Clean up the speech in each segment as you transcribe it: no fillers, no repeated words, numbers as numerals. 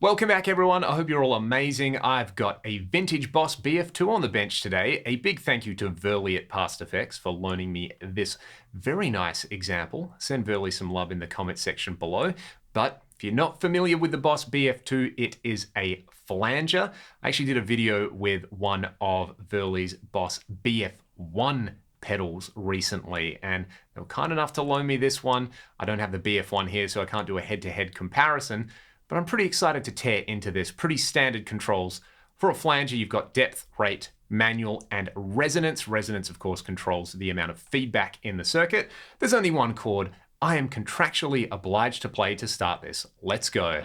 Welcome back everyone, I hope you're all amazing. I've got a vintage Boss BF-2 on the bench today. A big thank you to Verley at Past Effects for loaning me this very nice example. Send Verley some love in the comment section below. But if you're not familiar with the Boss BF-2, it is a flanger. I actually did a video with one of Verley's Boss BF-1 pedals recently, and they were kind enough to loan me this one. I don't have the BF-1 here, so I can't do a head-to-head comparison. But I'm pretty excited to tear into this. Pretty standard controls. For a flanger, you've got depth, rate, manual, and resonance. Resonance, of course, controls the amount of feedback in the circuit. There's only one chord. I am contractually obliged to play to start this. Let's go.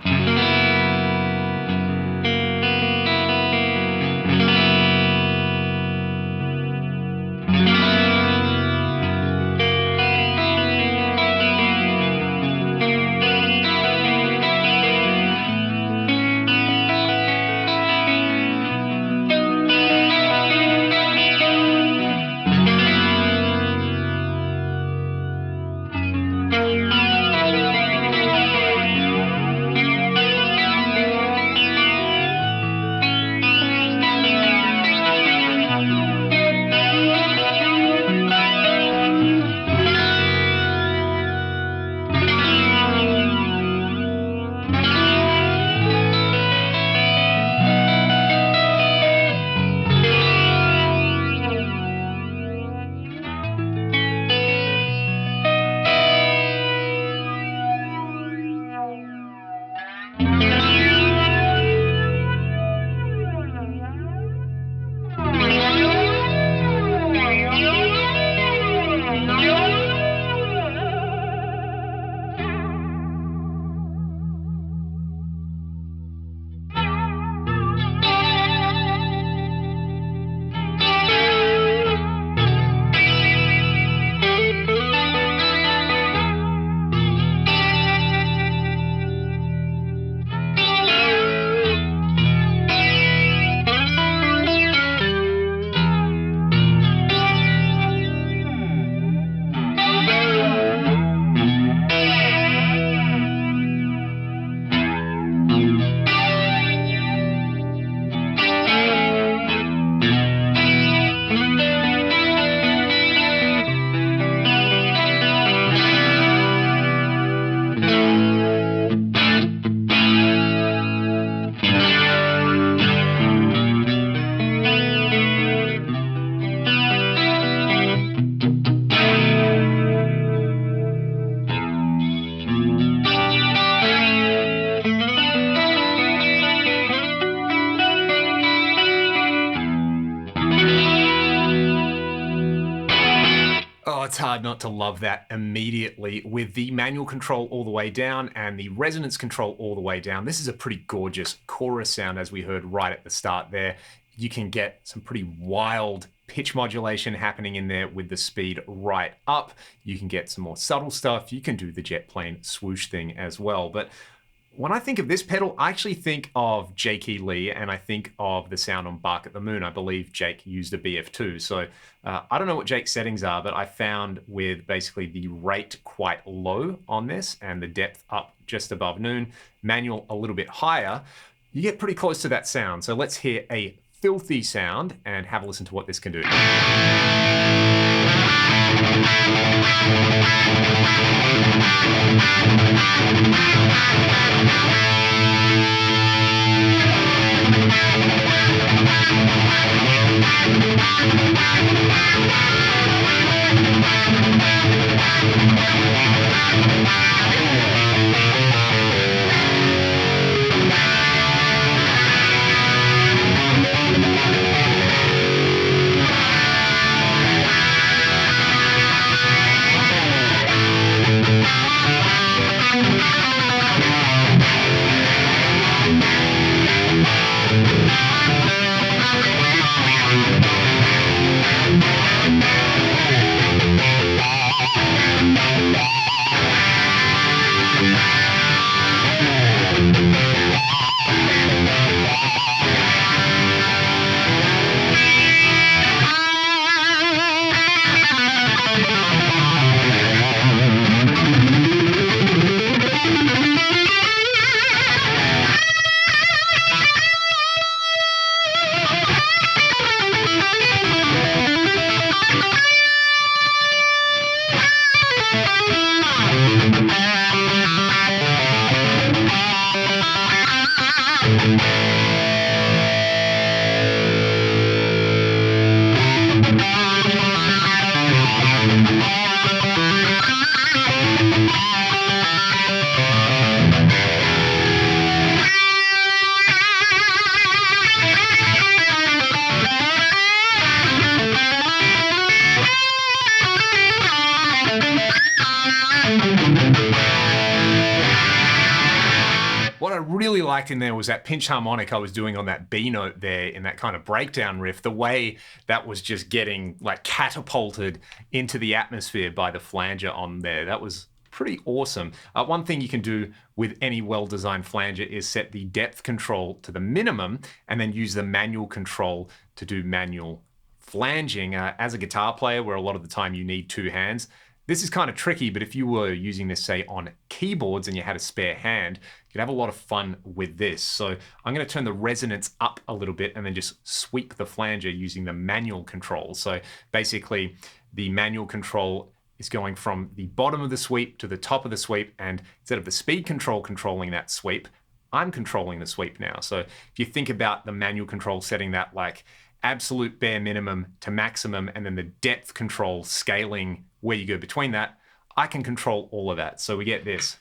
Oh, it's hard not to love that immediately with the manual control all the way down and the resonance control all the way down. This is a pretty gorgeous chorus sound, as we heard right at the start there. You can get some pretty wild pitch modulation happening in there with the speed right up. You can get some more subtle stuff. You can do the jet plane swoosh thing as well. But when I think of this pedal, I actually think of Jake E. Lee, and I think of the sound on Bark at the Moon. I believe Jake used a BF-2. So I don't know what Jake's settings are, but I found with basically the rate quite low on this and the depth up just above noon, manual a little bit higher, you get pretty close to that sound. So let's hear a filthy sound and have a listen to what this can do. liked in there was that pinch harmonic I was doing on that B note there in that kind of breakdown riff, the way that was just getting like catapulted into the atmosphere by the flanger on there. That was pretty awesome. One thing you can do with any well-designed flanger is set the depth control to the minimum and then use the manual control to do manual flanging. As a guitar player, where a lot of the time you need two hands, this is kind of tricky, but if you were using this, say, on keyboards and you had a spare hand, you could have a lot of fun with this. So I'm going to turn the resonance up a little bit and then just sweep the flanger using the manual control. So basically, the manual control is going from the bottom of the sweep to the top of the sweep, and instead of the speed control controlling that sweep, I'm controlling the sweep now. So if you think about the manual control setting that like absolute bare minimum to maximum, and then the depth control scaling where you go between that, I can control all of that. So we get this.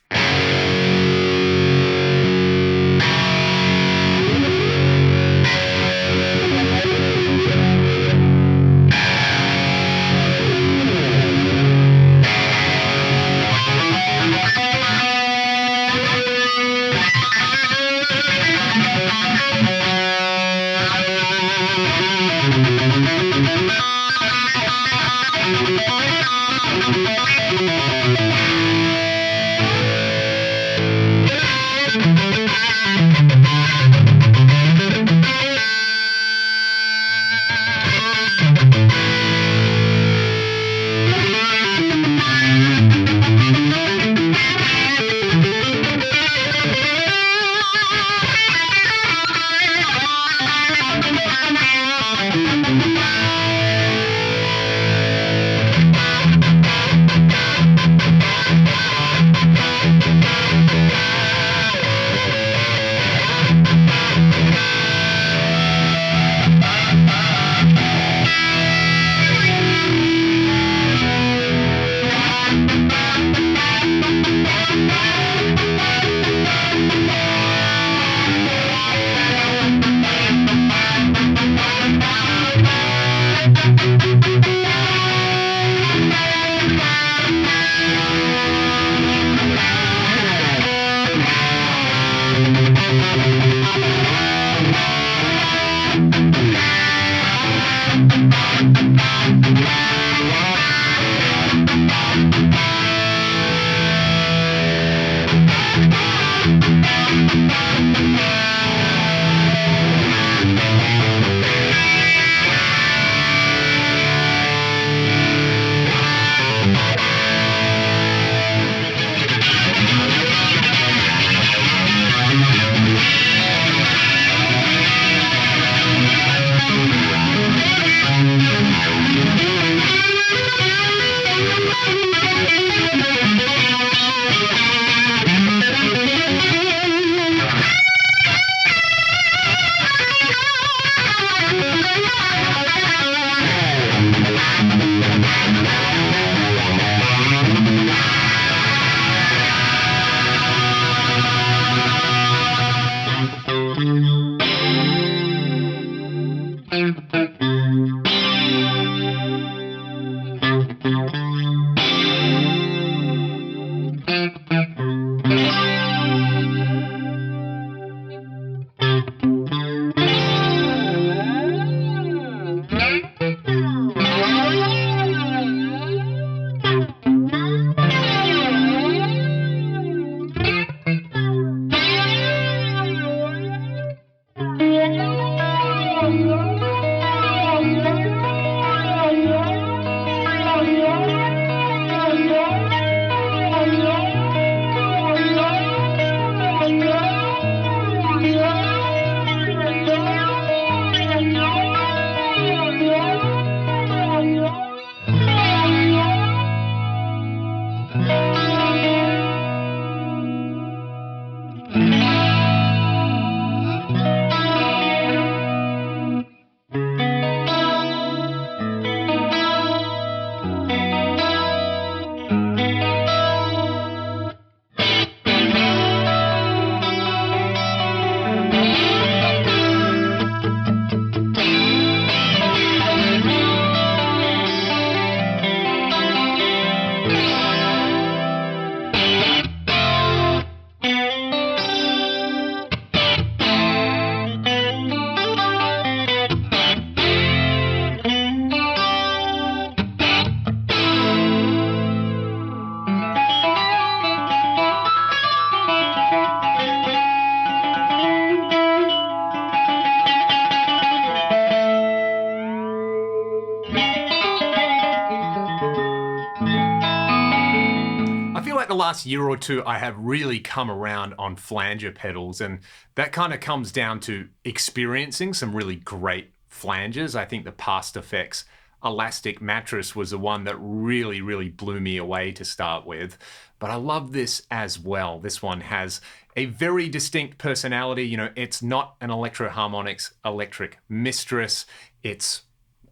last year or two, I have really come around on flanger pedals, and that kind of comes down to experiencing some really great flangers. I think the Past Effects Elastic Mattress was the one that really blew me away to start with. But I love this as well. This one has a very distinct personality. You know, it's not an Electro Harmonix electric mistress. It's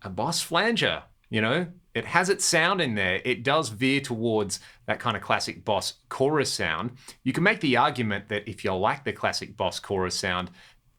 a Boss flanger, you know? It has its sound in there. It does veer towards that kind of classic Boss chorus sound. You can make the argument that if you like the classic Boss chorus sound,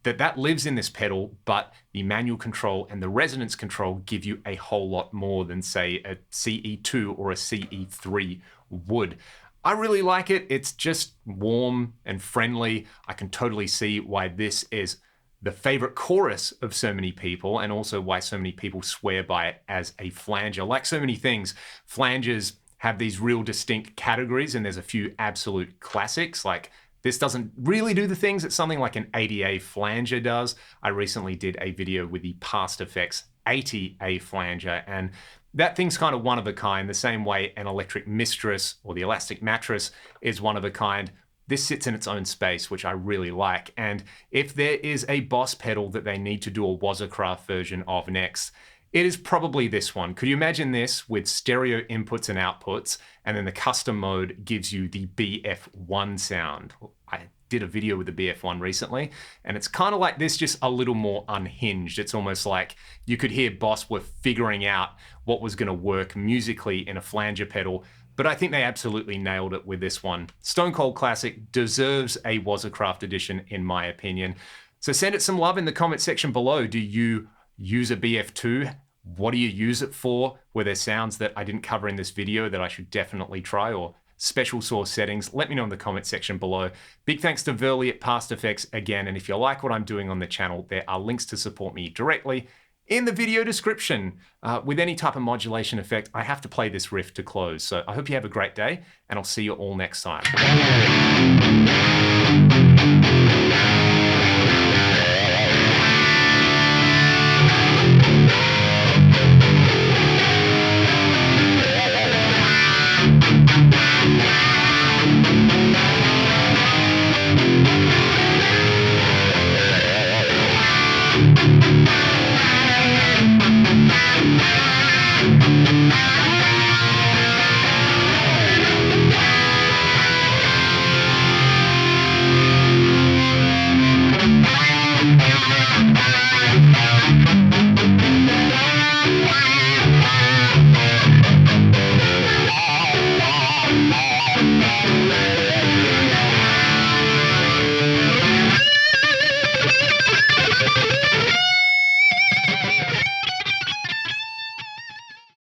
that lives in this pedal, but the manual control and the resonance control give you a whole lot more than, say, a CE2 or a CE3 would. I really like it. It's just warm and friendly. I can totally see why this is the favorite chorus of so many people, and also why so many people swear by it as a flanger. Like so many things, flangers have these real distinct categories, and there's a few absolute classics. Like, this doesn't really do the things that something like an 80A flanger does. I recently did a video with the Past Effects 80A flanger, and that thing's kind of one of a kind, the same way an Electric Mistress or the Elastic Mattress is one of a kind. This sits in its own space, which I really like. And if there is a Boss pedal that they need to do a Wazacraft version of next, it is probably this one. Could you imagine this with stereo inputs and outputs, and then the custom mode gives you the BF-1 sound? I did a video with the BF-1 recently, and it's kind of like this, just a little more unhinged. It's almost like you could hear Boss were figuring out what was going to work musically in a flanger pedal, but I think they absolutely nailed it with this one. Stone Cold Classic deserves a Wazacraft edition, in my opinion. So send it some love in the comment section below. Do you use a BF-2? What do you use it for? Were there sounds that I didn't cover in this video that I should definitely try, or special source settings? Let me know in the comment section below. Big thanks to Verly at Past Effects again, and if you like what I'm doing on the channel, there are links to support me directly in the video description. With any type of modulation effect, I have to play this riff to close. So I hope you have a great day, and I'll see you all next time.